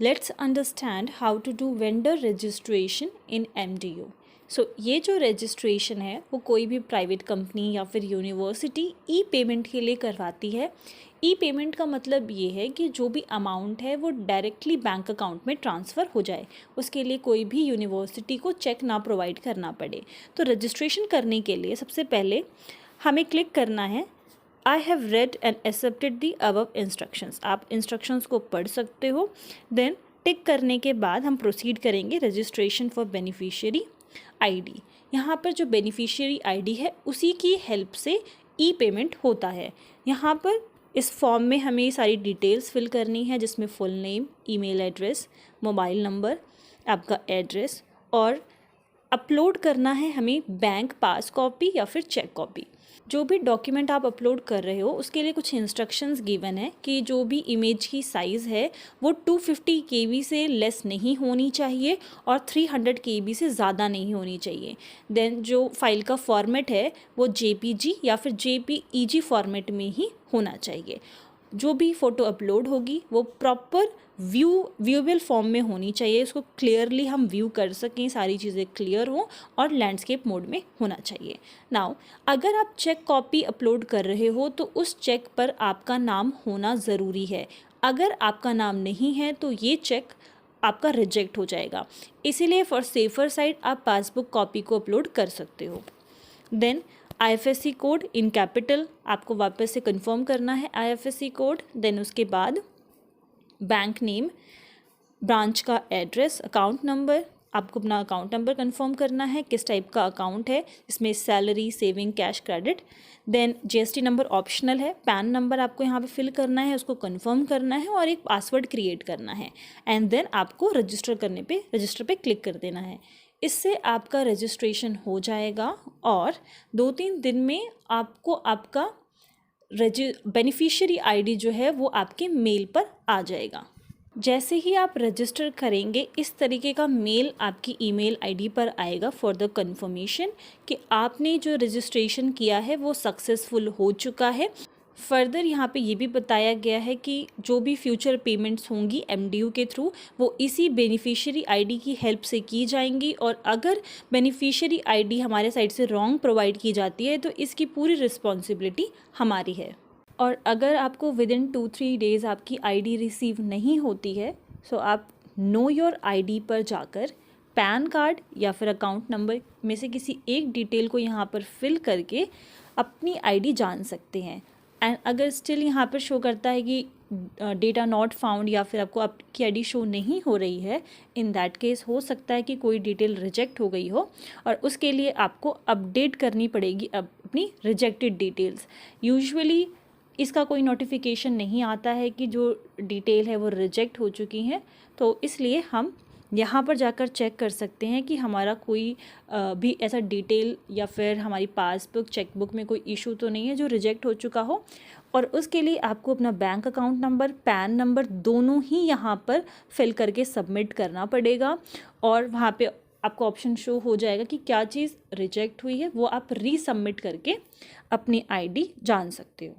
Let's understand how to do vendor registration in MDU। So ये जो registration है वो कोई भी प्राइवेट कंपनी या फिर यूनिवर्सिटी ई पेमेंट के लिए करवाती है। ई पेमेंट का मतलब ये है कि जो भी अमाउंट है वो डायरेक्टली बैंक अकाउंट में ट्रांसफ़र हो जाए, उसके लिए कोई भी यूनिवर्सिटी को चेक ना प्रोवाइड करना पड़े। तो रजिस्ट्रेशन करने के लिए सबसे पहले हमें क्लिक करना है I have read and accepted the above instructions। आप इंस्ट्रक्शंस को पढ़ सकते हो। देन टिक करने के बाद हम प्रोसीड करेंगे रजिस्ट्रेशन फॉर बेनिफिशियरी ID। यहाँ पर जो बेनिफिशियरी ID है उसी की हेल्प से ई पेमेंट होता है। यहाँ पर इस फॉर्म में हमें सारी डिटेल्स फिल करनी है, जिसमें full name, email address, mobile number, आपका एड्रेस, और अपलोड करना है हमें बैंक पास कॉपी या फिर चेक कॉपी। जो भी डॉक्यूमेंट आप अपलोड कर रहे हो उसके लिए कुछ इंस्ट्रक्शंस गिवन है कि जो भी इमेज की साइज़ है वो 250 KB से लेस नहीं होनी चाहिए और 300 KB से ज़्यादा नहीं होनी चाहिए। देन जो फाइल का फॉर्मेट है वो JPG या फिर JPEG फॉर्मेट में ही होना चाहिए। जो भी फ़ोटो अपलोड होगी वो प्रॉपर व्यूएबल फॉर्म में होनी चाहिए, उसको क्लियरली हम व्यू कर सकें, सारी चीज़ें क्लियर हो, और लैंडस्केप मोड में होना चाहिए। नाउ अगर आप चेक कॉपी अपलोड कर रहे हो तो उस चेक पर आपका नाम होना ज़रूरी है। अगर आपका नाम नहीं है तो ये चेक आपका रिजेक्ट हो जाएगा। इसीलिए फॉर सेफर साइड आप पासबुक कॉपी को अपलोड कर सकते हो। Then IFSC code in capital आपको वापस से कंफर्म करना है IFSC कोड। देन उसके बाद बैंक नेम, ब्रांच का एड्रेस, अकाउंट नंबर, आपको अपना अकाउंट नंबर कंफर्म करना है, किस टाइप का अकाउंट है, इसमें salary, saving, cash, credit. Then GST number optional है, पैन नंबर आपको यहाँ पे फिल करना है, उसको कंफर्म करना है और एक पासवर्ड क्रिएट करना है। एंड देन आपको रजिस्टर पे क्लिक कर देना है। इससे आपका रजिस्ट्रेशन हो जाएगा और 2-3 दिन में आपको आपका बेनिफिशियरी ID जो है वो आपके मेल पर आ जाएगा। जैसे ही आप रजिस्टर करेंगे इस तरीके का मेल आपकी ईमेल ID पर आएगा फॉर द कंफर्मेशन कि आपने जो रजिस्ट्रेशन किया है वो सक्सेसफुल हो चुका है। फर्दर यहाँ पे ये भी बताया गया है कि जो भी फ्यूचर पेमेंट्स होंगी MDU के थ्रू वो इसी बेनिफिशियरी ID की हेल्प से की जाएंगी, और अगर बेनिफिशियरी ID हमारे साइड से रॉन्ग प्रोवाइड की जाती है तो इसकी पूरी रिस्पॉन्सिबिलिटी हमारी है। और अगर आपको विदिन 2-3 डेज़ आपकी ID रिसीव नहीं होती है सो आप नो योर ID पर जाकर पैन कार्ड या फिर अकाउंट नंबर में से किसी एक डिटेल को यहाँ पर फिल करके अपनी ID जान सकते हैं। एंड अगर स्टिल यहाँ पर शो करता है कि डेटा नॉट फाउंड या फिर आपको आपकी ID शो नहीं हो रही है, इन दैट केस हो सकता है कि कोई डिटेल रिजेक्ट हो गई हो और उसके लिए आपको अपडेट करनी पड़ेगी अपनी रिजेक्टेड डिटेल्स। यूजुअली इसका कोई नोटिफिकेशन नहीं आता है कि जो डिटेल है वो रिजेक्ट हो चुकी हैं, तो इसलिए हम यहाँ पर जाकर चेक कर सकते हैं कि हमारा कोई भी ऐसा डिटेल या फिर हमारी पासबुक, चेकबुक में कोई इशू तो नहीं है जो रिजेक्ट हो चुका हो। और उसके लिए आपको अपना bank account number, pan number दोनों ही यहाँ पर फिल करके सबमिट करना पड़ेगा, और वहाँ पे आपको ऑप्शन शो हो जाएगा कि क्या चीज़ रिजेक्ट हुई है, वो आप रीसबमिट करके अपनी ID जान सकते हो।